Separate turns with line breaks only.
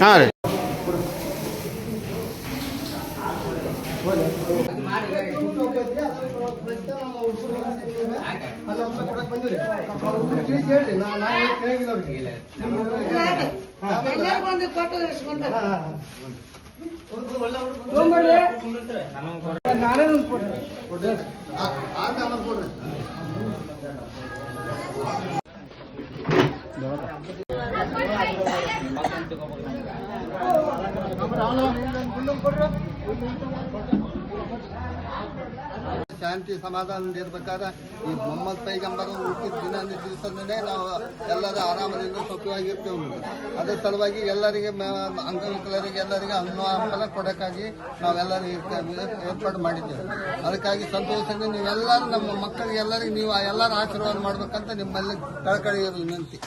ಹಾಂ ರೀ
ಶಾಂತಿ ಸಮಾಧಾನದಿಂದ ಇರ್ಬೇಕಾದ್ರೆ ಈ ಮೊಹಮ್ಮದ್ ಪೈಗಂಬರ್ ಹುಟ್ಟಿದ ದಿವಸನೇ ನಾವು ಎಲ್ಲರೂ ಆರಾಮದಿಂದ ಸುಖವಾಗಿರ್ತೇವೆ. ಅದ್ರ ಸಲುವಾಗಿ ಎಲ್ಲರಿಗೆ ಅಂಗವಿಕಲರಿಗೆ ಎಲ್ಲರಿಗೆ ಹಣ್ಣು ಕೊಡೋಕ್ಕಾಗಿ ನಾವೆಲ್ಲರೂ ಏರ್ಪಾಡು ಮಾಡಿದ್ದೇವೆ. ಅದಕ್ಕಾಗಿ ಸಂತೋಷದಿಂದ ನೀವೆಲ್ಲರೂ ನಮ್ಮ ಮಕ್ಕಳಿಗೆ ಎಲ್ಲರಿಗೂ ನೀವು ಎಲ್ಲರೂ ಆಶೀರ್ವಾದ ಮಾಡ್ಬೇಕಂತ ನಿಮ್ಮಲ್ಲಿ ಕಳಕಳಿ ವಿನಂತಿ.